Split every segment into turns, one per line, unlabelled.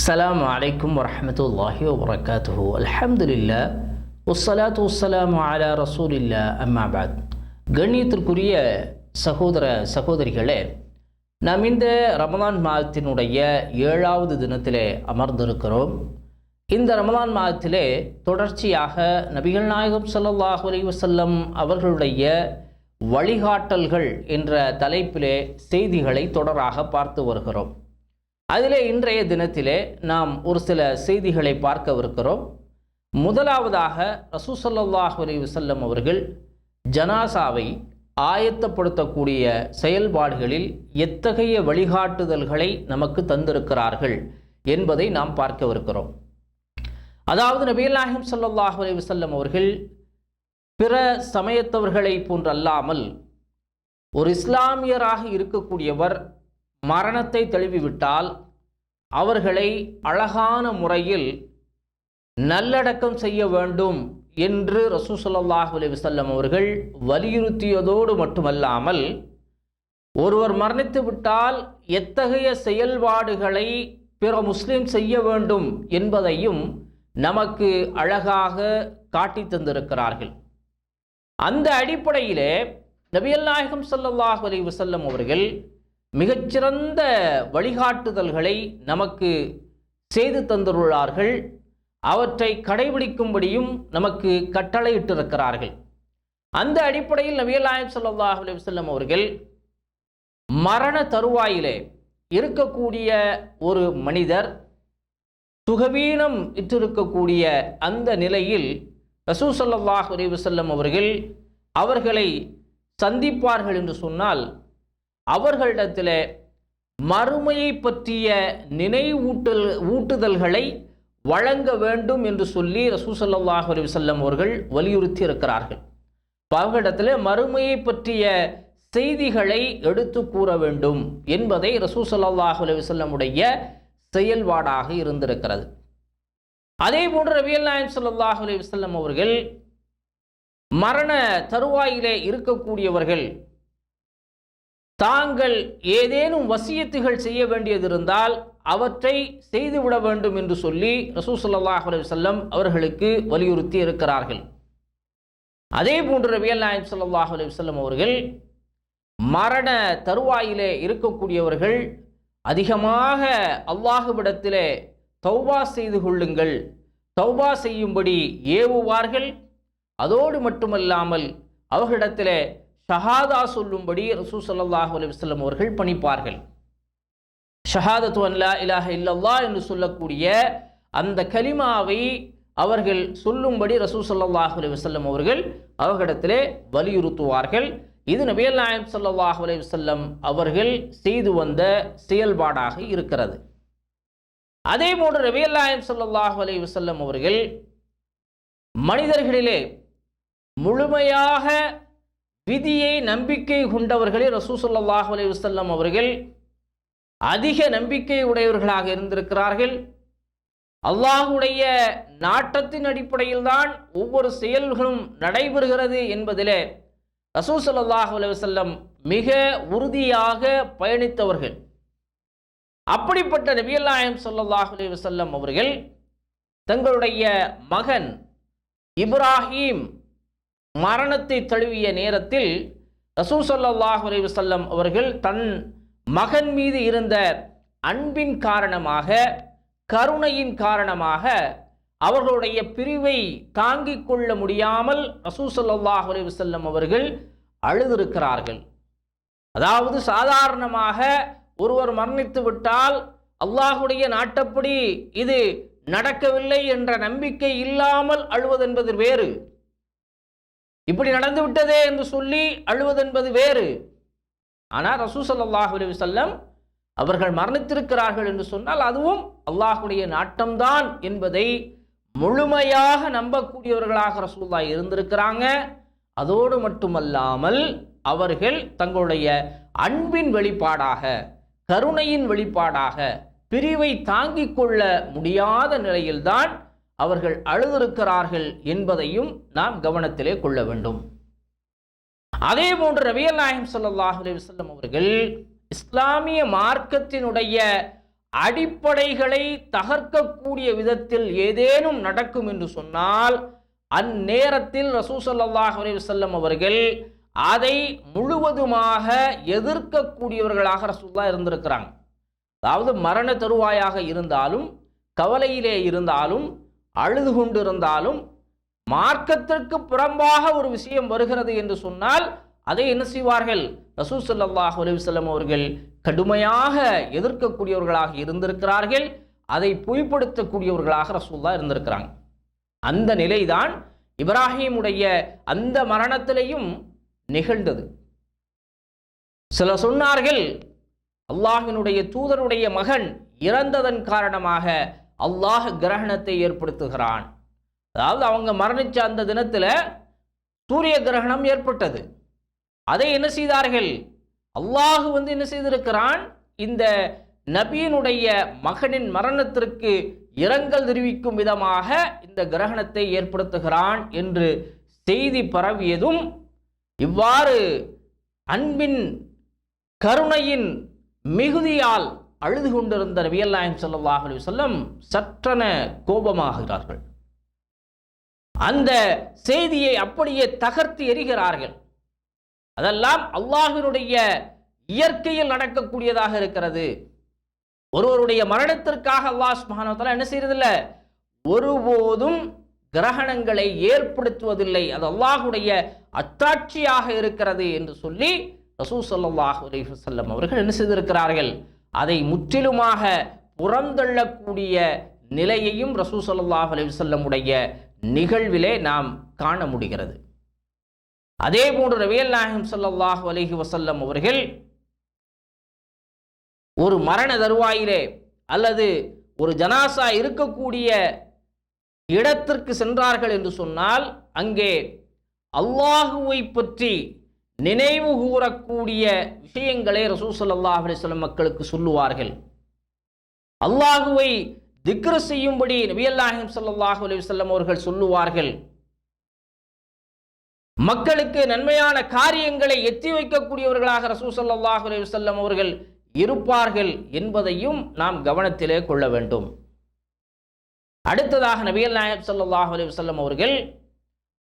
السلام عليكم ورحمة الله وبركاته. الحمد لله والصلاة والسلام على رسول الله أما بعد. கண்ணியத்திற்குரிய சகோதர சகோதரிகளே, நாம் இந்த ரமலான் மாதத்தினுடைய 7வது தினத்திலே அமர்ந்திருக்கிறோம். இந்த ரமலான் மாதத்திலே தொடர்ச்சியாக நபிகள் நாயகம் ஸல்லல்லாஹு அலைஹி வஸல்லம் அவர்களுடைய வழிகாட்டல்கள் என்ற தலைப்பிலே செய்திகளை தொடராக பார்த்து வருகிறோம். அதிலே இன்றைய தினத்திலே நாம் ஒரு சில செய்திகளை பார்க்கவிருக்கிறோம். முதலாவதாக ரசூல் ஸல்லல்லாஹு அலைஹி வஸல்லம் அவர்கள் ஜனாசாவை ஆயத்தப்படுத்தக்கூடிய செயல்பாடுகளில் எத்தகைய வழிகாட்டுதல்களை நமக்கு தந்திருக்கிறார்கள் என்பதை நாம் பார்க்கவிருக்கிறோம். அதாவது நபிகள் நாயகம் ஸல்லல்லாஹு அலைஹி வஸல்லம் அவர்கள் பிற சமயத்தவர்களை போன்றல்லாமல் ஒரு இஸ்லாமியராக இருக்கக்கூடியவர் மரணத்தை தழுவிவிட்டால் அவர்களை அழகான முறையில் நல்லடக்கம் செய்ய வேண்டும் என்று ரசூல் ஸல்லல்லாஹு அலைஹி வஸல்லம் அவர்கள் வலியுறுத்தியதோடு மட்டுமல்லாமல், ஒருவர் மரணித்து விட்டால் எத்தகைய செயல்பாடுகளை பிற முஸ்லிம் செய்ய வேண்டும் என்பதையும் நமக்கு அழகாக காட்டி தந்திருக்கிறார்கள். அந்த அடிப்படையிலே நபிகள் நாயகம் ஸல்லல்லாஹு அலைஹி வஸல்லம் அவர்கள் மிகச்சிறந்த வழிகாட்டுதல்களை நமக்கு செய்து தந்துள்ளார்கள். அவற்றை கடைபிடிக்கும்படியும் நமக்கு கட்டளையிட்டிருக்கிறார்கள். அந்த அடிப்படையில் நபிகள் நாயகம் ஸல்லல்லாஹு அலைஹி வஸல்லம் அவர்கள் மரண தருவாயிலே இருக்கக்கூடிய ஒரு மனிதர் சுகவீனம் இட்டிருக்கக்கூடிய அந்த நிலையில் ரசூல் ஸல்லல்லாஹு அலைஹி வஸல்லம் அவர்கள் அவர்களை சந்திப்பார்கள் என்று சொன்னால், அவர்களிடத்தில் மறுமையை பற்றிய நினைவூட்டுதல்களை வழங்க வேண்டும் என்று சொல்லி ரசூல் ஸல்லல்லாஹு அலைஹி வஸல்லம் அவர்கள் வலியுறுத்தி இருக்கிறார்கள். அவர்களிடத்தில் மறுமையை பற்றிய செய்திகளை எடுத்து கூற வேண்டும் என்பதை ரசூல் ஸல்லல்லாஹு அலைஹி வஸல்லம் உடைய செயல்பாடாக இருந்திருக்கிறது. அதே போன்று நபிகள் நாயகம் ஸல்லல்லாஹு அலைஹி வஸல்லம் அவர்கள் மரண தருவாயிலே இருக்கக்கூடியவர்கள் தாங்கள் ஏதேனும் வசியத்துகள் செய்ய வேண்டியது இருந்தால் அவற்றை செய்துவிட வேண்டும் என்று சொல்லி ரசூல் ஸல்லல்லாஹு அலைஹி வஸல்லம் அவர்களுக்கு வலியுறுத்தி இருக்கிறார்கள். அதே போன்று நபிகள் நாயகம் ஸல்லல்லாஹு அலைஹி வஸல்லம் அவர்கள் மரண தருவாயிலே இருக்கக்கூடியவர்கள் அதிகமாக அல்லாஹ்விடத்திலே தௌபா செய்து கொள்ளுங்கள், தௌபா செய்யும்படி ஏவுவார்கள். அதோடு மட்டுமல்லாமல் அவர்களிடத்திலே ஷஹாதா சொல்லும்படி ரசூல் ஸல்லல்லாஹு அலைஹி வஸல்லம் அவர்கள் பணிப்பார்கள். ஷஹாதத்து அன் லா இலாஹ இல்லல்லாஹ் என்று சொல்லக்கூடிய அந்த கலிமாவை அவர்கள் சொல்லும்படி ரசூல் ஸல்லல்லாஹு அலைஹி வஸல்லம் அவர்கள் அவர்களிடத்திலே வலியுறுத்துவார்கள். இது நபிகள் நாயகம் ஸல்லல்லாஹு அலைஹி வஸல்லம் அவர்கள் செய்து வந்த செயல்பாடாக இருக்கிறது. அதே போன்று நபிகள் நாயகம் ஸல்லல்லாஹு அலைஹி வஸல்லம் அவர்கள் மனிதர்களிலே முழுமையாக விதியை நம்பிக்கை கொண்டவர்களே ரசூல் ஸல்லல்லாஹு அலைஹி வஸல்லம் அவர்கள் அதிக நம்பிக்கை உடையவர்களாக இருந்திருக்கிறார்கள். அல்லாஹ்வுடைய நாட்டத்தின் அடிப்படையில் தான் ஒவ்வொரு செயல்களும் நடைபெறுகிறது என்பதிலே ரசூல் ஸல்லல்லாஹு அலைஹி வஸல்லம் மிக உறுதியாக பயணித்தவர்கள். அப்படிப்பட்ட நபிகள் நாயகம் ஸல்லல்லாஹு அலைஹி வஸல்லம் அவர்கள் தங்களுடைய மகன் இப்ராஹீம் மரணத்தை தழுவிய நேரத்தில் ரசூல் ஸல்லல்லாஹு அலைஹி வஸல்லம் அவர்கள் தன் மகன் மீது இருந்த அன்பின் காரணமாக, கருணையின் காரணமாக அவர்களுடைய பிரிவை தாங்கிக் கொள்ள முடியாமல் ரசூல் ஸல்லல்லாஹு அலைஹி வஸல்லம் அவர்கள் அழுதிருக்கிறார்கள். அதாவது சாதாரணமாக ஒருவர் மரணித்து விட்டால் அல்லாஹ்வுடைய நாட்டப்படி இது நடக்கவில்லை என்ற நம்பிக்கை இல்லாமல் அழுவதென்பது வேறு, இப்படி நடந்து விட்டதே என்று சொல்லி அழுவதென்பது வேறு. ஆனால் ரசூல் ஸல்லல்லாஹு அலைஹி வஸல்லம் அவர்கள் மரணித்திருக்கிறார்கள் என்று சொன்னால் அதுவும் அல்லாஹ்வுடைய நாட்டம்தான் என்பதை முழுமையாக நம்பக்கூடியவர்களாக ரசூலுல்லாஹ் இருந்திருக்கிறாங்க. அதோடு மட்டுமல்லாமல் அவர்கள் தங்களுடைய அன்பின் வெளிப்பாடாக, கருணையின் வெளிப்பாடாக பிரிவை தாங்கிக் கொள்ள முடியாத நிலையில்தான் அவர்கள் அழுதிருக்கிறார்கள் என்பதையும் நாம் கவனத்திலே கொள்ள வேண்டும். அதே போன்று நபிகள் நாயகம் ஸல்லல்லாஹு அலைஹி வஸல்லம் அவர்கள் இஸ்லாமிய மார்க்கத்தினுடைய அடிப்படைகளை தகர்க்கக்கூடிய விதத்தில் ஏதேனும் நடக்கும் என்று சொன்னால் அந்நேரத்தில் ரசூல் ஸல்லல்லாஹு அலைஹி வஸல்லம் அவர்கள் அதை முழுவதுமாக எதிர்க்கக்கூடியவர்களாக ரசூலுல்லாஹ் இருந்திருக்கிறாங்க. அதாவது மரண தருவாயாக இருந்தாலும், கவலையிலே இருந்தாலும், அழுது கொண்டிருந்தாலும், மார்க்கத்திற்கு புறம்பாக ஒரு விஷயம் வருகிறது என்று சொன்னால் அதை என்ன செய்வார்கள்? ரசூல் ஸல்லல்லாஹு அலைஹி வஸல்லம் அவர்கள் கடுமையாக எதிர்க்கக்கூடியவர்களாக இருந்திருக்கிறார்கள். அதை பொய்ப்படுத்தக்கூடியவர்களாக ரசூலுல்லாஹ் இருந்திருக்கிறாங்க. அந்த நிலைதான் இப்ராஹிமுடைய அந்த மரணத்திலேயும் நிகழ்ந்தது. சிலர் சொன்னார்கள், அல்லாஹ்வினுடைய தூதருடைய மகன் இறந்ததன் காரணமாக அல்லாஹ் கிரகணத்தை ஏற்படுத்துகிறான். அதாவது அவங்க மரணிச்ச அந்த தினத்தில் சூரிய கிரகணம் ஏற்பட்டது. அதை என்ன செய்தார்கள்? அல்லாஹ் என்ன செய்திருக்கிறான், இந்த நபியினுடைய மகனின் மரணத்திற்கு இரங்கல் தெரிவிக்கும் விதமாக இந்த கிரகணத்தை ஏற்படுத்துகிறான் என்று செய்தி பரவியதும், இவ்வாறு அன்பின் கருணையின் மிகுதியால் அழுது கொண்டிருந்த நபிகள் நாயகம் ஸல்லல்லாஹு அலைஹி வஸல்லம் சற்றென கோபமாகிறார்கள். அந்த செய்தியை அப்படியே தகர்த்து எறிகிறார்கள். அதெல்லாம் அல்லாஹ்வினுடைய இயற்கையில் நடக்கக்கூடியதாக இருக்கிறது. ஒருவருடைய மரணத்திற்காக அல்லாஹ் சுப்ஹானஹு வ தஆலா என்ன செய்யறதில்லை, ஒருபோதும் கிரகணங்களை ஏற்படுத்துவதில்லை. அது அல்லாஹ்வுடைய அத்தாட்சியாக இருக்கிறது என்று சொல்லி ரசூல் ஸல்லல்லாஹு அலைஹி வஸல்லம் அவர்கள் என்ன செய்திருக்கிறார்கள்? அதை முற்றிலுமாக புறந்தள்ளக்கூடிய நிலையையும் ரசூல் ஸல்லல்லாஹு அலைஹி வஸல்லம் உடைய நிகழ்விலே நாம் காண முடிகிறது. அதே போன்று நபிகள் நாயகம் ஸல்லல்லாஹு அலைஹி வஸல்லம் அவர்கள் ஒரு மரண தருவாயிலே அல்லது ஒரு ஜனாசா இருக்கக்கூடிய இடத்திற்கு சென்றார்கள் என்று சொன்னால் அங்கே அல்லாஹுவை பற்றி நினைவு கூறக்கூடிய விஷயங்களை ரசூல் ஸல்லல்லாஹு அலைஹி வஸல்லம் மக்களுக்கு சொல்லுவார்கள். அல்லாஹுவை திக்ர் செய்யும்படி நபிகள் நாயகம் ஸல்லல்லாஹு அலைஹி வஸல்லம் அவர்கள் சொல்லுவார்கள். மக்களுக்கு நன்மையான காரியங்களை எத்தி வைக்கக்கூடியவர்களாக ரசூல் ஸல்லல்லாஹு அலைஹி வஸல்லம் அவர்கள் இருப்பார்கள் என்பதையும் நாம் கவனத்திலே கொள்ள வேண்டும். அடுத்ததாக நபிகள் நாயகம் ஸல்லல்லாஹு அலைஹி வஸல்லம் அவர்கள்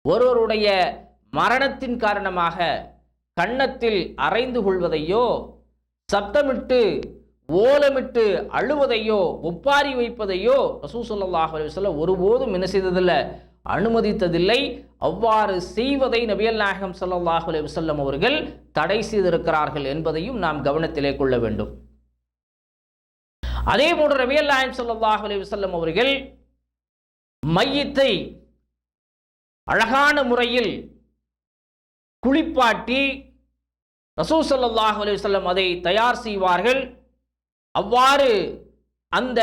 ஒருவருடைய மரணத்தின் காரணமாக கன்னத்தில் அறைந்து கொள்வதையோ, சப்தமிட்டு ஓலமிட்டு அழுவதையோ, ஒப்பாரி வைப்பதையோ ரசூல் ஸல்லல்லாஹு அலைஹி வஸல்லம் ஒருபோதும் என்ன செய்ததில்லை, அனுமதித்ததில்லை. அவ்வாறு செய்வதை நபிகள் நாயகம் ஸல்லல்லாஹு அலைஹி வஸல்லம் அவர்கள் தடை செய்திருக்கிறார்கள் என்பதையும் நாம் கவனத்திலே கொள்ள வேண்டும். அதே போன்று நபிகள் நாயகம் ஸல்லல்லாஹு அலைஹி வஸல்லம் அவர்கள் மையத்தை அழகான முறையில் குளிப்பாட்டி ரசூல் ஸல்லல்லாஹு அலைஹி வஸல்லம் அதை தயார் செய்வார்கள். அவ்வாறு அந்த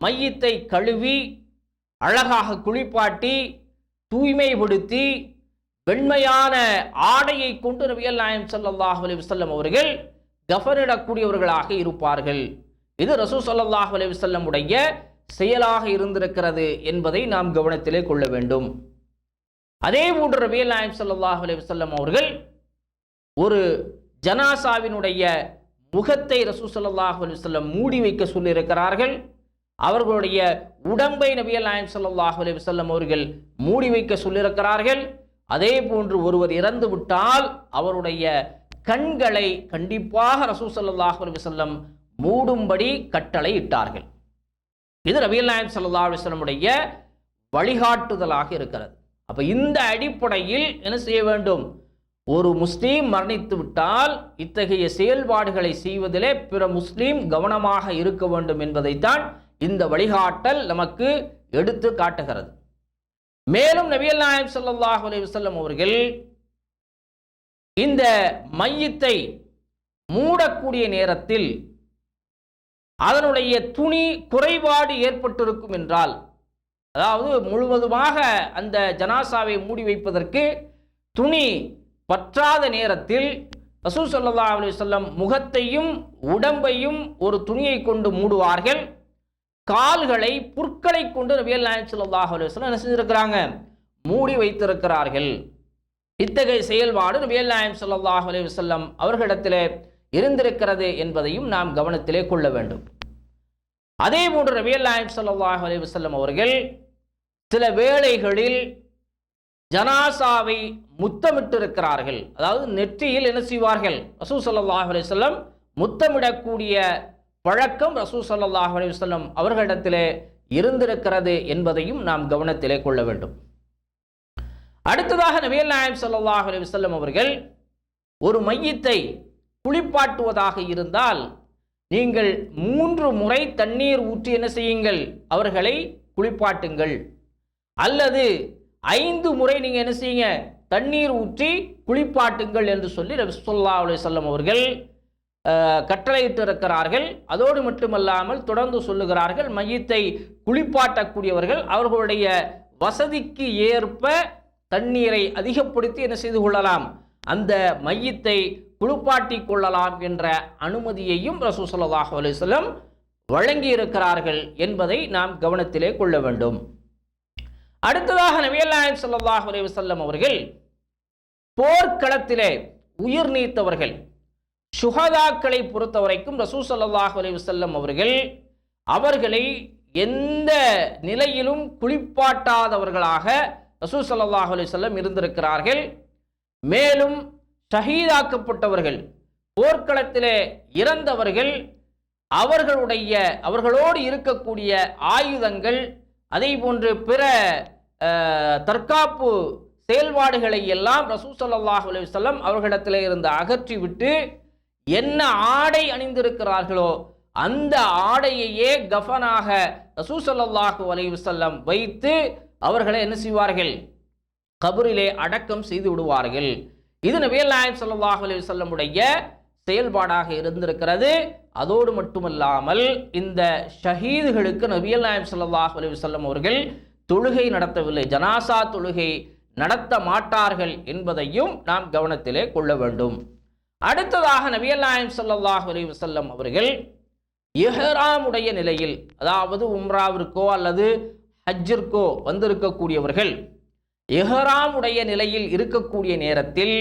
மையத்தை கழுவி அழகாக குளிப்பாட்டி தூய்மைப்படுத்தி வெண்மையான ஆடையை கொண்டு நபிகள் நாயகம் ஸல்லல்லாஹு அலைஹி வஸல்லம் அவர்கள் கஃனிடக்கூடியவர்களாக இருப்பார்கள். இது ரசூல் ஸல்லல்லாஹு அலைஹி வஸல்லம் உடைய செயலாக இருந்திருக்கிறது என்பதை நாம் கவனத்திலே கொள்ள வேண்டும். அதே போன்று நபிகள் நாயகம் ஸல்லல்லாஹு அலைஹி வஸல்லம் அவர்கள் ஒரு ஜனாசாவினுடைய முகத்தை ரசூல் ஸல்லல்லாஹு அலைஹி வஸல்லம் மூடி வைக்க சொல்லியிருக்கிறார்கள். அவர்களுடைய உடம்பை நபிகள் நாயகம் ஸல்லல்லாஹு அலைஹி வஸல்லம் அவர்கள் மூடி வைக்க சொல்லியிருக்கிறார்கள். அதே போன்று ஒருவர் இறந்து விட்டால் அவருடைய கண்களை கண்டிப்பாக ரசூல் ஸல்லல்லாஹு அலைஹி வஸல்லம் மூடும்படி கட்டளை இட்டார்கள். இது நபிகள் நாயகம் ஸல்லல்லாஹு அலைஹி வஸல்லம் உடைய வழிகாட்டுதலாக இருக்கிறது. அப்ப இந்த அடிப்படையில் என்ன செய்ய வேண்டும், ஒரு முஸ்லீம் மரணித்து விட்டால் இத்தகைய செயல்பாடுகளை செய்வதிலே பிற முஸ்லீம் கவனமாக இருக்க வேண்டும் என்பதைத்தான் இந்த வழிகாட்டல் நமக்கு எடுத்து காட்டுகிறது. மேலும் நபிகள் நாயகம் ஸல்லல்லாஹு அலைஹி வஸல்லம் அவர்கள் இந்த மையத்தை மூடக்கூடிய நேரத்தில் அதனுடைய துணி குறைபாடு ஏற்பட்டிருக்கும் என்றால், அதாவது முழுவதுமாக அந்த ஜனாசாவை மூடி வைப்பதற்கு துணி பற்றாத நேரத்தில் ரசூல் ஸல்லல்லாஹு அலைஹி வஸல்லம் முகத்தையும் உடம்பையும் ஒரு துணியை கொண்டு மூடுவார்கள். கால்களை புற்களை கொண்டு நபிகள் நாயகம் ஸல்லல்லாஹு அலைஹி வஸல்லம் என்ன செஞ்சிருக்கிறாங்க, மூடி வைத்திருக்கிறார்கள். இத்தகைய செயல்பாடு நபிகள் நாயகம் ஸல்லல்லாஹு அலைஹி வஸல்லம் அவர்களிடத்திலே இருந்திருக்கிறது என்பதையும் நாம் கவனத்திலே கொள்ள வேண்டும். அதே போன்று நபிகள் நாயகம் ஸல்லல்லாஹு அலைஹி வஸல்லம் அவர்கள் சில வேளைகளில் ஜனாசாவை முத்தமிட்டு இருக்கிறார்கள். அதாவது நெற்றியில் என்ன செய்வார்கள்? ரசூல் ஸல்லல்லாஹு அலைஹி வஸல்லம் முத்தமிடக்கூடிய பழக்கம் ரசூல் ஸல்லல்லாஹு அலைஹி வஸல்லம் அவர்களிடத்திலே இருந்திருக்கிறது என்பதையும் நாம் கவனத்திலே கொள்ள வேண்டும். அடுத்ததாக நபிகள் நாயகம் ஸல்லல்லாஹு அலைஹி வஸல்லம் அவர்கள் ஒரு மையத்தை குளிப்பாட்டுவதாக இருந்தால் நீங்கள் 3 முறை தண்ணீர் ஊற்றி என்ன செய்யுங்கள்? அவர்களை குளிப்பாட்டுங்கள். அல்லது 5 முறை நீங்க என்ன செய்யுங்க? தண்ணீர் ஊற்றி குளிப்பாட்டுங்கள் என்று சொல்லி நபி ஸல்லல்லாஹு அலைஹி வஸல்லம் அவர்கள் கட்டளையிட்டு இருக்கிறார்கள். அதோடு மட்டுமல்லாமல் தொடர்ந்து சொல்லுகிறார்கள், மையத்தை குளிப்பாட்டக்கூடியவர்கள் அவர்களுடைய வசதிக்கு ஏற்ப தண்ணீரை அதிகப்படுத்தி என்ன செய்து கொள்ளலாம்? அந்த மையத்தை குளிப்பாட்டி கொள்ளலாம் என்ற அனுமதியையும் ரசூல் ஸல்லல்லாஹு அலைஹி வஸல்லம் வழங்கி இருக்கிறார்கள் என்பதை நாம் கவனத்திலே கொள்ள வேண்டும். அடுத்ததாக நபிகள் நாயகம் ஸல்லல்லாஹு அலைஹி வஸல்லம் அவர்கள் போர்க்களத்திலே உயிர் நீத்தவர்கள் சுஹதாக்களை பொறுத்தவரைக்கும் ரசூல் ஸல்லல்லாஹு அலைஹி வஸல்லம் அவர்கள் அவர்களை எந்த நிலையிலும் குளிப்பாட்டாதவர்களாக ரசூல் ஸல்லல்லாஹு அலைஹி வஸல்லம் இருந்திருக்கிறார்கள். மேலும் ஷஹீதாக்கப்பட்டவர்கள், போர்க்களத்திலே இறந்தவர்கள், அவர்களோடு இருக்கக்கூடிய ஆயுதங்கள், அதே போன்று பிற தற்காப்பு செயல்பாடுகளை எல்லாம் ரசூல் ஸல்லல்லாஹு அலைஹி வஸல்லம் அவர்களிடத்திலே இருந்து அகற்றிவிட்டு என்ன ஆடை அணிந்திருக்கிறார்களோ அந்த ஆடையையே கஃனாக ரசூல் ஸல்லல்லாஹு அலைஹி வஸல்லம் வைத்து அவர்களை என்ன செய்வார்கள்? கபரிலே அடக்கம் செய்து விடுவார்கள். இது நபிகள் நாயகம் ஸல்லல்லாஹு அலைஹி வஸல்லம் உடைய செயல்பாடாக இருந்திருக்கிறது. அதோடு மட்டுமல்லாமல் இந்த ஷஹீதுகளுக்கு நபிகள் நாயகம் ஸல்லல்லாஹு அலைஹி வஸல்லம் அவர்கள் தொழுகை நடத்தவில்லை, ஜனாசா தொழுகை நடத்த மாட்டார்கள் என்பதையும் நாம் கவனத்திலே கொள்ள வேண்டும். அடுத்ததாக நபிகள் நாயகம் ஸல்லல்லாஹு அலைஹி வஸல்லம் அவர்கள் இஹ்ராமுடைய நிலையில், அதாவது உம்ராவிற்கோ அல்லது ஹஜ்ஜிற்கோ வந்திருக்கக்கூடியவர்கள் இஹ்ராமுடைய நிலையில் இருக்கக்கூடிய நேரத்தில்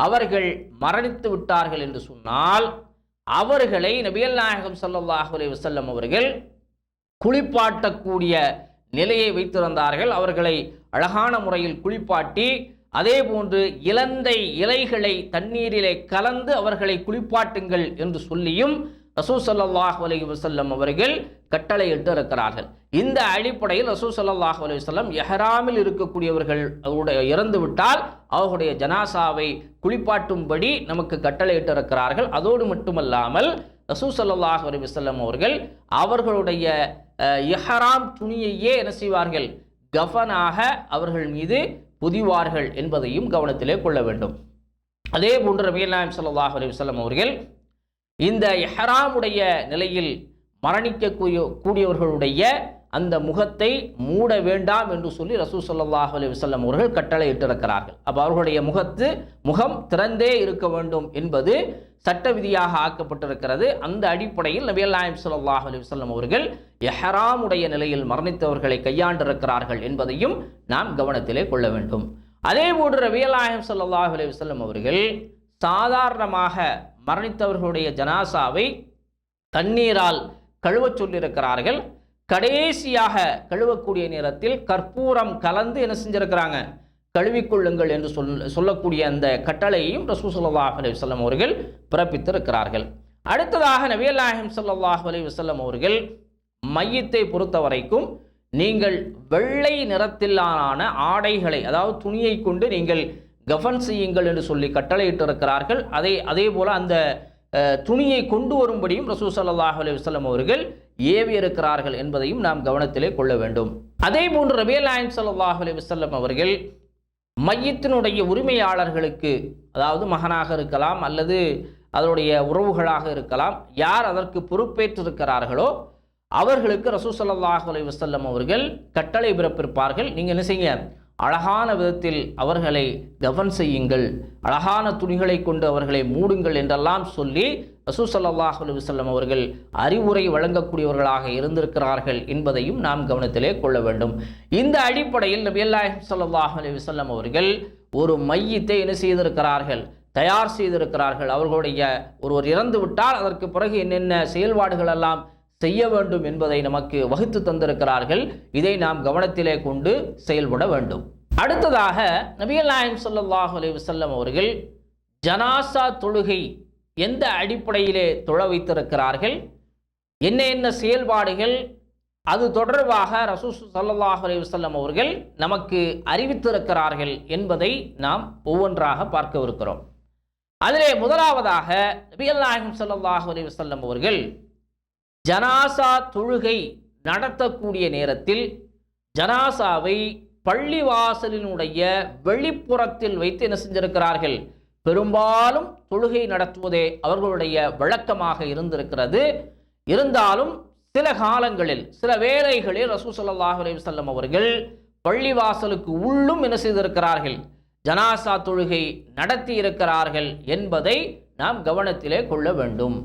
அவர்கள் மரணித்து விட்டார்கள் என்று சொன்னால் அவர்களை நபிகள் நாயகம் ஸல்லல்லாஹு அலைஹி வஸல்லம் அவர்கள் குளிப்பாட்டக்கூடிய நிலையை வைத்திருந்தார்கள். அவர்களை அழகான முறையில் குளிப்பாட்டி அதே போன்று இலந்தை இலைகளை தண்ணீரிலே கலந்து அவர்களை குளிப்பாட்டுங்கள் என்று சொல்லியும் ரசூல் ஸல்லல்லாஹு அலைஹி வஸல்லம் அவர்கள் கட்டளையிட்டு இருக்கிறார்கள். இந்த அடிப்படையில் ரசூல் ஸல்லல்லாஹு அலைஹி வஸல்லம் இஹ்ராமில் இருக்கக்கூடியவர்கள் இறந்து விட்டால் அவர்களுடைய ஜனாசாவை குளிப்பாட்டும்படி நமக்கு கட்டளையிட்டு இருக்கிறார்கள். அதோடு மட்டுமல்லாமல் ரசூல் ஸல்லல்லாஹு அலைஹி வஸல்லம் அவர்கள் அவர்களுடைய இஹ்ராம் துணியையே என்ன செய்வார்கள்? கஃனாக அவர்கள் மீது புதிவார்கள் என்பதையும் கவனத்திலே கொள்ள வேண்டும். அதே போன்று நபிகள் நாயகம் ஸல்லல்லாஹு அலைஹி வஸல்லம் அவர்கள் இந்த இஹ்ராமுடைய நிலையில் மரணிக்கக்கூடியவர்களுடைய அந்த முகத்தை மூட வேண்டாம் என்று சொல்லி ரசூல் ஸல்லல்லாஹு அலைஹி வஸல்லம் அவர்கள் கட்டளையிட்டிருக்கிறார்கள். அப்போ அவர்களுடைய முகம் திறந்தே இருக்க வேண்டும் என்பது சட்ட விதியாக ஆக்கப்பட்டிருக்கிறது. அந்த அடிப்படையில் நபிகள் நாயகம் ஸல்லல்லாஹு அலைஹி வஸல்லம் அவர்கள் இஹ்ராமுடைய நிலையில் மரணித்தவர்களை கையாண்டிருக்கிறார்கள் என்பதையும் நாம் கவனத்திலே கொள்ள வேண்டும். அதே போன்று நபிகள் நாயகம் ஸல்லல்லாஹு அலைஹி வஸல்லம் அவர்கள் சாதாரணமாக மரணித்தவர்களுடைய ஜனாசாவை தண்ணீரால் கழுவச் சொல்லியிருக்கிறார்கள். கடைசியாக கழுவக்கூடிய நேரத்தில் கற்பூரம் கலந்து என்ன செஞ்சிருக்கிறாங்க? கழுவிக்கொள்ளுங்கள் என்று சொல்லக்கூடிய அந்த கட்டளையையும் ரசூல் ஸல்லல்லாஹு அலைஹி வஸல்லம் அவர்கள் பிறப்பித்திருக்கிறார்கள். அடுத்ததாக நபிகள் நாயகம் ஸல்லல்லாஹு அலைஹி வஸல்லம் அவர்கள் மையத்தை பொறுத்த வரைக்கும் நீங்கள் வெள்ளை நிறத்திலான ஆடைகளை, அதாவது துணியை கொண்டு நீங்கள் கஃன் செய்யுங்கள் என்று சொல்லி கட்டளையிட்டிருக்கிறார்கள். அதே போல அந்த துணியை கொண்டு வரும்படியும் ரசூல் ஸல்லல்லாஹு அலைஹி வஸல்லம் அவர்கள் ஏவி இருக்கிறார்கள் என்பதையும் நாம் கவனத்திலே கொள்ள வேண்டும். அதே போன்று நபிகள் நாயகம் ஸல்லல்லாஹு அலைஹி வஸல்லம் அவர்கள் மையத்தினுடைய உரிமையாளர்களுக்கு, அதாவது மகனாக இருக்கலாம் அல்லது அதனுடைய உறவுகளாக இருக்கலாம், யார் அதற்கு பொறுப்பேற்றிருக்கிறார்களோ அவர்களுக்கு ரசூல் ஸல்லல்லாஹு அலைஹி வஸல்லம் அவர்கள் கட்டளை பிறப்பிப்பார்கள். நீங்கள் என்ன செய்யுங்க? அழகான விதத்தில் அவர்களை கஃன் செய்யுங்கள், அழகான துணிகளை கொண்டு அவர்களை மூடுங்கள் என்றெல்லாம் சொல்லி ரசூல் ஸல்லல்லாஹு அலைஹி வஸல்லம் அவர்கள் அறிவுரை வழங்கக்கூடியவர்களாக இருந்திருக்கிறார்கள் என்பதையும் நாம் கவனத்திலே கொள்ள வேண்டும். இந்த அடிப்படையில் நபிகள் நாயகம் ஸல்லல்லாஹு அலைஹி வஸல்லம் அவர்கள் ஒரு மையத்தை என்ன செய்திருக்கிறார்கள்? தயார் செய்திருக்கிறார்கள். அவர்களுடைய ஒருவர் இறந்து விட்டால் அதற்கு பிறகு என்னென்ன செயல்பாடுகள் எல்லாம் செய்ய வேண்டும் என்பதை நமக்கு வகுத்து தந்திருக்கிறார்கள். இதை நாம் கவனத்திலே கொண்டு செயல்பட வேண்டும். அடுத்ததாக நபிகள் நாயகம் ஸல்லல்லாஹு அலைஹி வஸல்லம் அவர்கள் ஜனாசா தொழுகை எந்த அடிப்படையிலே தொழ வைத்திருக்கிறார்கள், என்ன என்ன செயல்பாடுகள், அது தொடர்பாக ரசூல் ஸல்லல்லாஹு அலைஹி வஸல்லம் அவர்கள் நமக்கு அறிவித்திருக்கிறார்கள் என்பதை நாம் ஒவ்வொன்றாக பார்க்கவிருக்கிறோம். அதிலே முதலாவதாக நபிகள் நாயகம் ஸல்லல்லாஹு அலைஹி வஸல்லம் அவர்கள் ஜனாசா தொழுகை நடத்தக்கூடிய நேரத்தில் ஜனாசாவை பள்ளிவாசலினுடைய வெளிப்புறத்தில் வைத்து என்ன செஞ்சிருக்கிறார்கள், பெரும்பாலும் தொழுகை நடத்துவதே அவர்களுடைய வழக்கமாக இருந்திருக்கிறது. இருந்தாலும் சில காலங்களில் சில வேளைகளில் ரசூல் ஸல்லல்லாஹு அலைஹி வஸல்லம் அவர்கள் பள்ளிவாசலுக்கு உள்ளும் என்ன செய்திருக்கிறார்கள், ஜனாசா தொழுகை நடத்தி இருக்கிறார்கள் என்பதை நாம் கவனத்திலே கொள்ள வேண்டும்.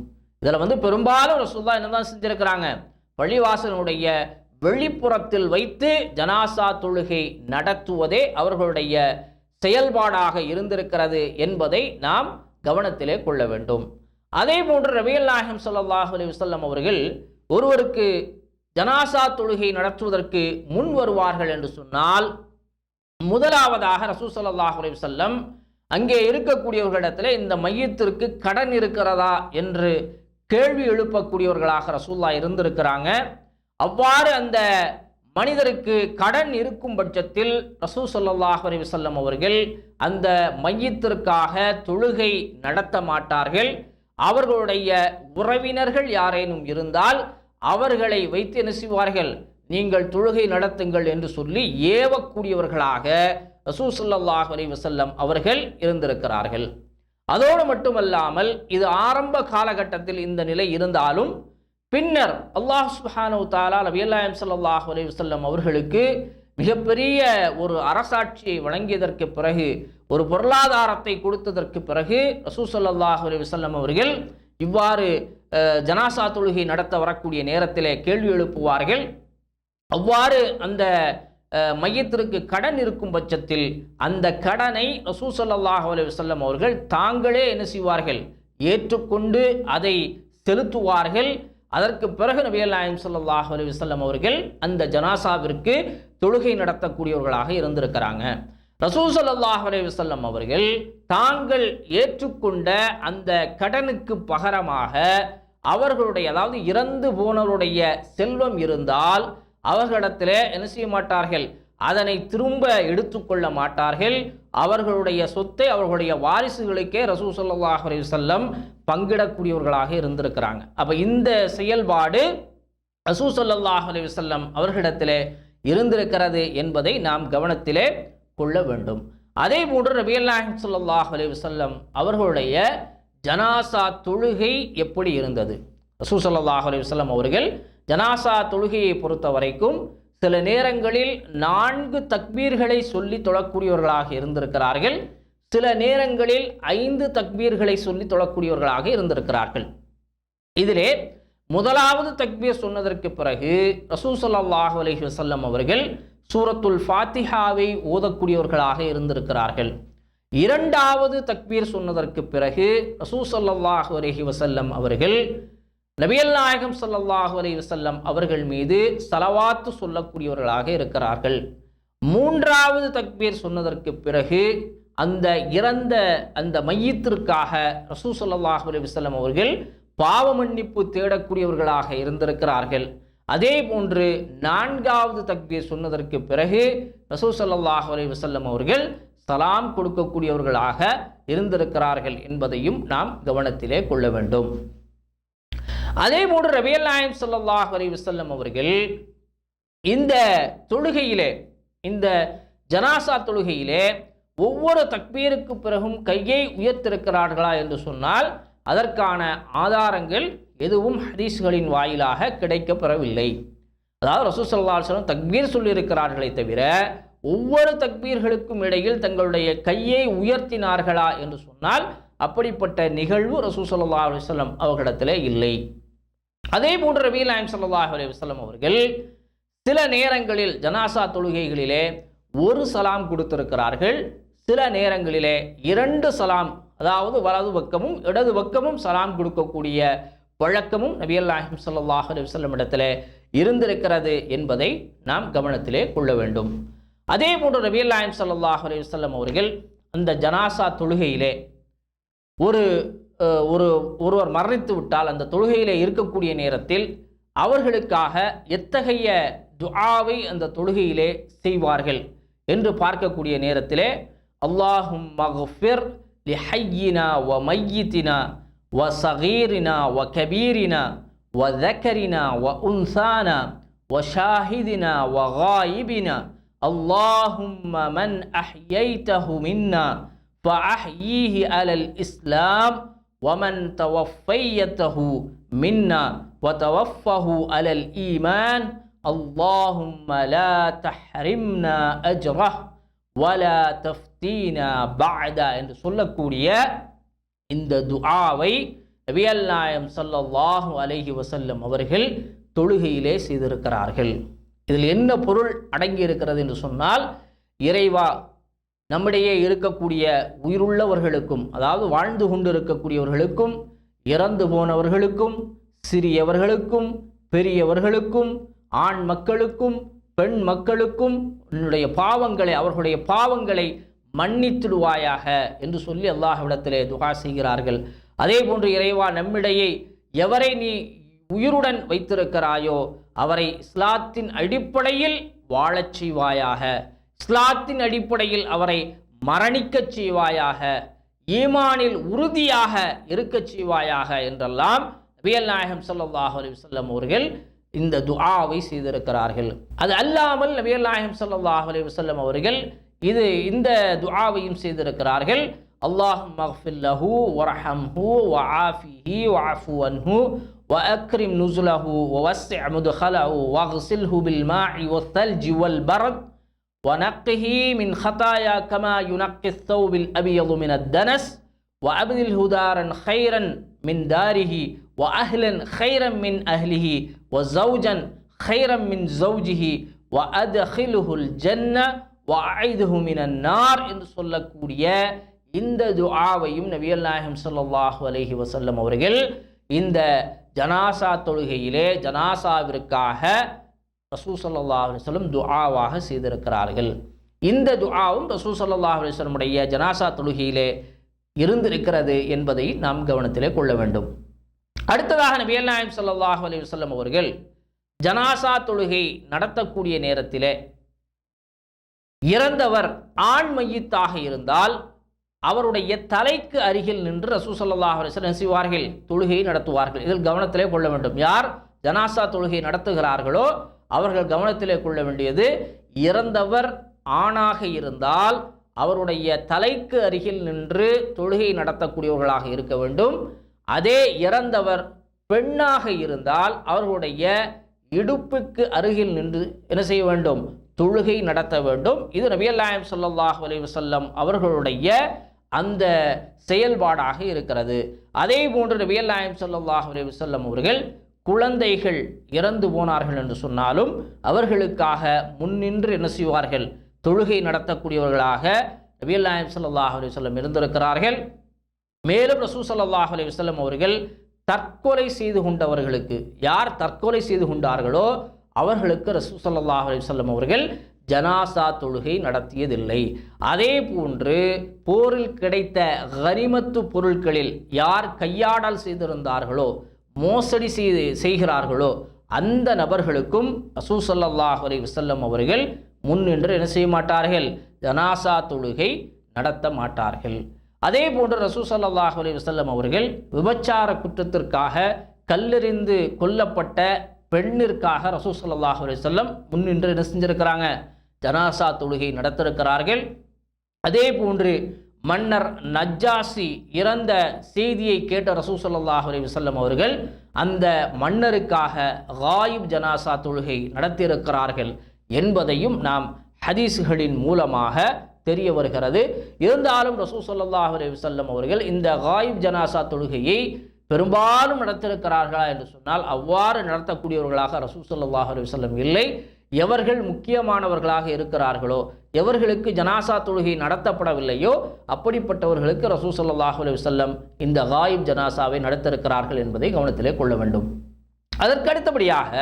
இதில் பெரும்பாலும் ரசூலுல்லாஹ் என்னதான் செஞ்சிருக்கிறாங்க, பள்ளிவாசலுடைய வெளிப்புறத்தில் வைத்து ஜனாசா தொழுகை நடத்துவதே அவர்களுடைய செயல்பாடாக இருந்திருக்கிறது என்பதை நாம் கவனத்திலே கொள்ள வேண்டும். அதே போன்று நபிகள் நாயகம் ஸல்லல்லாஹு அலைஹி வஸல்லம் அவர்கள் ஒருவருக்கு ஜனாசா தொழுகை நடத்துவதற்கு முன் வருவார்கள் என்று சொன்னால், முதலாவதாக ரசூல் ஸல்லல்லாஹு அலைஹி வஸல்லம் அங்கே இருக்கக்கூடியவர்களிடத்தில் இந்த மையத்திற்கு கடன் இருக்கிறதா என்று கேள்வி எழுப்பக்கூடியவர்களாக ரசூலுல்லாஹ் இருந்திருக்கிறாங்க. அவ்வாறு அந்த மனிதருக்கு கடன் இருக்கும் பட்சத்தில் ரசூல் ஸல்லல்லாஹு அலைஹி வஸல்லம் அவர்கள் அந்த மையத்திற்காக தொழுகை நடத்த மாட்டார்கள். அவர்களுடைய உறவினர்கள் யாரேனும் இருந்தால் அவர்களை வைத்து என்ன செய்வார்கள், நீங்கள் தொழுகை நடத்துங்கள் என்று சொல்லி ஏவக்கூடியவர்களாக ரசூல் ஸல்லல்லாஹு அலைஹி வஸல்லம் அவர்கள் இருந்திருக்கிறார்கள். அதோடு மட்டுமல்லாமல் இது ஆரம்ப காலகட்டத்தில் இந்த நிலை இருந்தாலும் பின்னர் அல்லாஹ் சுப்ஹானஹு வ தஆலா நபிகள் நாயகம் ஸல்லல்லாஹு அலைஹி வஸல்லம் அவர்களுக்கு மிகப்பெரிய ஒரு அரசாட்சியை வழங்கியதற்கு பிறகு, ஒரு பொருளாதாரத்தை கொடுத்ததற்கு பிறகு ரசூல் ஸல்லல்லாஹு அலைஹி வஸல்லம் அவர்கள் இவ்வாறு ஜனாசா தொழுகை நடத்த வரக்கூடிய நேரத்திலே கேள்வி எழுப்புவார்கள். அவ்வாறு அந்த மையத்திற்கு கடன் இருக்கும் பட்சத்தில் அந்த கடனை ரசூல் ஸல்லல்லாஹு அலைஹி வஸல்லம் அவர்கள் தாங்களே என்ன செய்வார்கள், ஏற்றுக்கொண்டு அதை செலுத்துவார்கள். அதற்கு பிறகு நபிகள் நாயகம் ஸல்லல்லாஹு அலைஹி வஸல்லம் அவர்கள் அந்த ஜனாசாவிற்கு தொழுகை நடத்தக்கூடியவர்களாக இருந்திருக்கிறாங்க. ரசூல் ஸல்லல்லாஹு அலைஹி வஸல்லம் அவர்கள் தாங்கள் ஏற்றுக்கொண்ட அந்த கடனுக்கு பகரமாக அவர்களுடைய, அதாவது இறந்து போனவருடைய செல்வம் இருந்தால் அவர்களிடத்தில் என்ன செய்ய மாட்டார்கள், அதனை திரும்ப எடுத்துக்கொள்ள மாட்டார்கள். அவர்களுடைய சொத்தை அவர்களுடைய வாரிசுகளுக்கே ரசூல் ஸல்லல்லாஹு அலைஹி வஸல்லம் பங்கிடக்கூடியவர்களாக இருந்திருக்கிறாங்க. அப்போ இந்த செயல்பாடு ரசூல் ஸல்லல்லாஹு அலைஹி வஸல்லம் அவர்களிடத்திலே இருந்திருக்கிறது என்பதை நாம் கவனத்திலே கொள்ள வேண்டும். அதே போன்று நபிகள் நாயகம் ஸல்லல்லாஹு அலைஹி வஸல்லம் அவர்களுடைய ஜனாசா தொழுகை எப்படி இருந்தது? ரசூல் ஸல்லல்லாஹு அலைஹி வஸல்லம் அவர்கள் ஜனாசா தொழுகையை பொறுத்த வரைக்கும் சில நேரங்களில் 4 தக்பீர்களை சொல்லி தொழக்கூடியவர்களாக இருந்திருக்கிறார்கள். சில நேரங்களில் 5 தக்பீர்களை சொல்லி தொழக்கூடியவர்களாக இருந்திருக்கிறார்கள். இதிலே முதலாவது தக்பீர் சொன்னதற்கு பிறகு ரசூல் ஸல்லல்லாஹு அலைஹி வஸல்லம் அவர்கள் சூரத்துல் ஃபாத்திஹாவை ஓதக்கூடியவர்களாக இருந்திருக்கிறார்கள். இரண்டாவது தக்பீர் சொன்னதற்கு பிறகு ரசூல் ஸல்லல்லாஹு அலைஹி வஸல்லம் அவர்கள் நபிகள் நாயகம் ஸல்லல்லாஹு அலைஹி வஸல்லம் அவர்கள் மீது ஸலவாத்து சொல்லக்கூடியவர்களாக இருக்கிறார்கள். மூன்றாவது தக்பீர் சொன்னதற்கு பிறகு அந்த இறந்த அந்த மையத்திற்காக ரசூல் ஸல்லல்லாஹு அலைஹி வஸல்லம் அவர்கள் பாவ மன்னிப்பு தேடக்கூடியவர்களாக இருந்திருக்கிறார்கள். அதே போன்று 4வது தக்பீர் சொன்னதற்கு பிறகு ரசூல் ஸல்லல்லாஹு அலைஹி வஸல்லம் அவர்கள் சலாம் கொடுக்கக்கூடியவர்களாக இருந்திருக்கிறார்கள் என்பதையும் நாம் கவனத்திலே கொள்ள வேண்டும். அதே போன்று நபிகள் நாயகம் ஸல்லல்லாஹு அலைஹி வஸல்லம் அவர்கள் இந்த தொழுகையிலே, இந்த ஜனாசா தொழுகையிலே ஒவ்வொரு தக்பீருக்கு பிறகும் கையை உயர்த்திருக்கிறார்களா என்று சொன்னால் அதற்கான ஆதாரங்கள் எதுவும் ஹதீஸ்களின் வாயிலாக கிடைக்கப்பெறவில்லை. அதாவது ரசூல் ஸல்லல்லாஹு அலைஹி வஸல்லம் தக்பீர் சொல்லியிருக்கிறார்களே தவிர ஒவ்வொரு தக்பீர்களுக்கும் இடையில் தங்களுடைய கையை உயர்த்தினார்களா என்று சொன்னால் அப்படிப்பட்ட நிகழ்வு ரசூல் ஸல்லல்லாஹு அலைஹி வஸல்லம் அவர்களிடத்திலே இல்லை. அதே போன்று நபிகள் நாயகம் ஸல்லல்லாஹு அலைஹி வஸல்லம் அவர்கள் சில நேரங்களில் ஜனாசா தொழுகைகளிலே ஒரு சலாம் கொடுத்திருக்கிறார்கள். சில நேரங்களிலே 2 சலாம், அதாவது வலது பக்கமும் இடது பக்கமும் சலாம் கொடுக்கக்கூடிய வழக்கமும் நபிகள் நாயகம் ஸல்லல்லாஹு அலைஹி வஸல்லம் இடத்திலே இருந்திருக்கிறது என்பதை நாம் கவனத்திலே கொள்ள வேண்டும். அதே போன்று நபிகள் நாயகம் ஸல்லல்லாஹு அலைஹி வஸல்லம் அவர்கள் அந்த ஜனாசா தொழுகையிலே ஒருவர் மரணித்து விட்டால் அந்த தொழுகையிலே இருக்கக்கூடிய நேரத்தில் அவர்களுக்காக எத்தகைய துஆவை அந்த தொழுகையிலே செய்வார்கள் என்று பார்க்கக்கூடிய நேரத்திலே அல்லாஹும்ம ஃபிர் லிஹய்யினா வ மையித்தினா வ ஸகீரினா வ கபீரினா வ ذكرنا وأنثانا وشاهدنا وغائبنا اللهم من أحييته منا فأحييه على الإسلام ومن توفيته منا وتوفه على الإيمان اللهم لا تحرمنا أجره ولا تفتينا بعد என்று சொல்லக்கூடிய இந்த துஆவை நபிகள் நாயகம் ஸல்லல்லாஹு அலைஹி வஸல்லம் அவர்கள் தொழுகையிலே செய்திருக்கிறார்கள். இதில் என்ன பொருள் அடங்கி இருக்கிறது என்று சொன்னால், இறைவா நம்மிடையே இருக்கக்கூடிய உயிருள்ளவர்களுக்கும், அதாவது வாழ்ந்து கொண்டிருக்கக்கூடியவர்களுக்கும், இறந்து போனவர்களுக்கும், சிறியவர்களுக்கும், பெரியவர்களுக்கும், ஆண் மக்களுக்கும், பெண் மக்களுக்கும் உன்னுடைய பாவங்களை, அவர்களுடைய பாவங்களை மன்னித்திடுவாயாக என்று சொல்லி அல்லாஹ்விடத்திலே துஆ செய்கிறார்கள். அதே போன்று இறைவா நம்மிடையே எவரை நீ உயிருடன் வைத்திருக்கிறாயோ அவரை இஸ்லாத்தின் அடிப்படையில் வாழச் செய்வாயாக, இஸ்லாத்தின் அடிப்படையில் அவரை மரணிக்கச் செய்வாயாக, ஈமானில் உறுதியாக இருக்கச் செய்வாயாக என்றெல்லாம் நபிகள் நாயகம் ஸல்லல்லாஹு அலைஹி வஸல்லம் அவர்கள் இந்த துஆவை செய்திருக்கிறார்கள். அது அல்லாமல் நபிகள் நாயகம் ஸல்லல்லாஹு அலைஹி வஸல்லம் அவர்கள் இந்த துஆவையும் செய்திருக்கிறார்கள். அல்லாஹும்ம அக்ஃபிர் லஹு வர்ஹம்ஹு வஆஃபிஹி வஅஃபு அன்ஹு வஅக்ரிம் நுஸுலஹு வவஸ்ஸி' முத்கலஹு வக்ஸில்ஹு பில் மாஇ வஸ்ஸல்ஜி வல் பரத் வனக்கிஹி மின் ஹதாயா கமா யுனக்கிஸ் ஸௌபில் அபியது மினத் தனஸ் வஅப்தில்ஹு தாரன் கைரன் மின் தாரிஹி வஅஹ்லன் கைரன் மின் அஹ்லிஹி வஸௌஜன் கைரன் மின் ஸௌஜிஹி வஅத்கில்ஹுல் ஜன்ன வஅஇதுஹு மினன் நார் என்று சொல்லக்கூடிய இந்த துஆவையும் நபிகள் நாயகம் ஸல்லல்லாஹு அலைஹி வஸல்லம் அவர்கள் இந்த ஜனாசா தொழுகையிலே ஜனாசாவிற்காக ரசூல் ஸல்லல்லாஹு அலைஹி வஸல்லம் துஆவாக செய்திருக்கிறார்கள். இந்த துஆவும் ரசூல் ஸல்லல்லாஹு அலைஹி வஸல்லம் உடைய ஜனாசா தொழுகையிலே இருந்திருக்கிறது என்பதை நாம் கவனத்திலே கொள்ள வேண்டும். அடுத்ததாக நபிகள் நாயகம் ஸல்லல்லாஹு அலைஹி வஸல்லம் அவர்கள் ஜனாசா தொழுகை நடத்தக்கூடிய நேரத்திலே இறந்தவர் ஆண் மையித்தாக இருந்தால் அவருடைய தலைக்கு அருகில் நின்று ரசூல் ஸல்லல்லாஹு அலைஹி வஸல்லம் செய்வார்கள், தொழுகையை நடத்துவார்கள். இதில் கவனத்திலே கொள்ள வேண்டும். யார் ஜனாசா தொழுகை நடத்துகிறார்களோ அவர்கள் கவனத்திலே கொள்ள வேண்டியது, இறந்தவர் ஆணாக இருந்தால் அவருடைய தலைக்கு அருகில் நின்று தொழுகை நடத்தக்கூடியவர்களாக இருக்க வேண்டும். அதே இறந்தவர் பெண்ணாக இருந்தால் அவர்களுடைய இடுப்புக்கு அருகில் நின்று என்ன செய்ய வேண்டும்? தொழுகை நடத்த வேண்டும். இது நபிகள் நாயகம் ஸல்லல்லாஹு அலைஹி வஸல்லம் அவர்களுடைய அந்த செயல்பாடாக இருக்கிறது. அதே போன்று நபிகள் நாயகம் ஸல்லல்லாஹு அலைஹி வஸல்லம் அவர்கள் குழந்தைகள் இறந்து போனார்கள் என்று சொன்னாலும் அவர்களுக்காக முன்னின்று என்ன செய்வார்கள்? தொழுகை நடத்தக்கூடியவர்களாக நபிகள் நாயகம் ஸல்லல்லாஹு அலைஹி வஸல்லம் இருந்திருக்கிறார்கள். மேலும் ரசூல் ஸல்லல்லாஹு அலைஹி வஸல்லம் அவர்கள் தற்கொலை செய்து கொண்டவர்களுக்கு, யார் தற்கொலை செய்து கொண்டார்களோ அவர்களுக்கு ரசூல் ஸல்லல்லாஹு அலைஹி வஸல்லம் அவர்கள் ஜனாசா தொழுகை நடத்தியதில்லை. அதே போன்று போரில் கிடைத்த கனிமத்து பொருட்களில் யார் கையாடல் செய்திருந்தார்களோ, மோசடி செய்கிறார்களோ அந்த நபர்களுக்கும் ரசூல் ஸல்லல்லாஹு அலைஹி வஸல்லம் அவர்கள் முன்னின்று என்ன செய்ய மாட்டார்கள்? ஜனாசா தொழுகை நடத்த மாட்டார்கள். அதே போன்று ரசூல் ஸல்லல்லாஹு அலைஹி வஸல்லம் அவர்கள் விபச்சார குற்றத்திற்காக கல்லெறிந்து கொல்லப்பட்ட பெண்ணிற்காக ரசூல் ஸல்லல்லாஹு அலைஹி வஸல்லம் முன்னின்று என்ன செஞ்சிருக்கிறாங்க? ஜனாசா தொழுகை நடத்திருக்கிறார்கள். அதே போன்று மன்னர் நஜ்ஜாசி இறந்த செய்தியை கேட்ட ரசூல் ஸல்லல்லாஹு அலைஹி வஸல்லம் அவர்கள் அந்த மன்னருக்காக காயிப் ஜனாசா தொழுகை நடத்தியிருக்கிறார்கள் என்பதையும் நாம் ஹதீஸ்களின் மூலமாக தெரிய வருகிறது. இருந்தாலும் ரசூல் ஸல்லல்லாஹு அலைஹி வஸல்லம் அவர்கள் இந்த காயிப் ஜனாசா தொழுகையை பெரும்பாலும் நடத்திருக்கிறார்களா என்று சொன்னால் அவ்வாறு நடத்தக்கூடியவர்களாக ரசூல் ஸல்லல்லாஹு அலைஹி வஸல்லம் இல்லை. எவர்கள் முக்கியமானவர்களாக இருக்கிறார்களோ, எவர்களுக்கு ஜனாசா தொழுகை நடத்தப்படவில்லையோ அப்படிப்பட்டவர்களுக்கு ரசூல் ஸல்லல்லாஹு அலைஹி வஸல்லம் இந்த காயிப் ஜனாசாவை நடத்திருக்கிறார்கள் என்பதை கவனத்திலே கொள்ள வேண்டும். அதற்கு அடுத்தபடியாக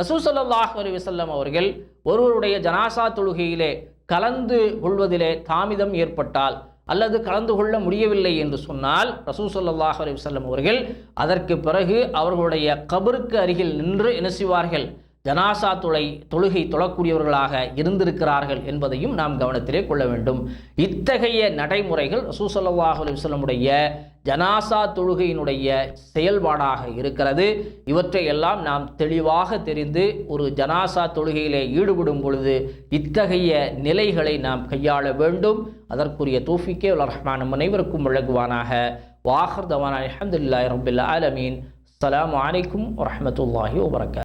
ரசூல் ஸல்லல்லாஹு அலைஹி வஸல்லம் அவர்கள் ஒருவருடைய ஜனாசா தொழுகையிலே கலந்து கொள்வதிலே தாமதம் ஏற்பட்டால் அல்லது கலந்து கொள்ள முடியவில்லை என்று சொன்னால் ரசூல் ஸல்லல்லாஹு அலைஹி வஸல்லம் அவர்கள் அதற்கு பிறகு அவர்களுடைய கபருக்கு அருகில் நின்று என்ன செய்வார்கள்? ஜனாசா தொழுகை தொழக்கூடியவர்களாக இருந்திருக்கிறார்கள் என்பதையும் நாம் கவனத்திலே கொள்ள வேண்டும். இத்தகைய நடைமுறைகள் ரசூல் ஸல்லல்லாஹு அலைஹி வஸல்லமுடைய ஜனாசா தொழுகையினுடைய செயல்பாடாக இருக்கிறது. இவற்றை எல்லாம் நாம் தெளிவாக தெரிந்து ஒரு ஜனாசா தொழுகையிலே ஈடுபடும் பொழுது இத்தகைய நிலைகளை நாம் கையாள வேண்டும். அதற்குரிய தௌஃபீக்கே ரஹ்மான் நம் அனைவருக்கும் வழங்குவானாக. வாஹிர் தவானா அல்ஹம்துலில்லாஹி ரப்பில் ஆலமீன். அஸ்ஸலாமு அலைக்கும் வரஹ்மத்துல்லாஹி வபரகாத்துஹு.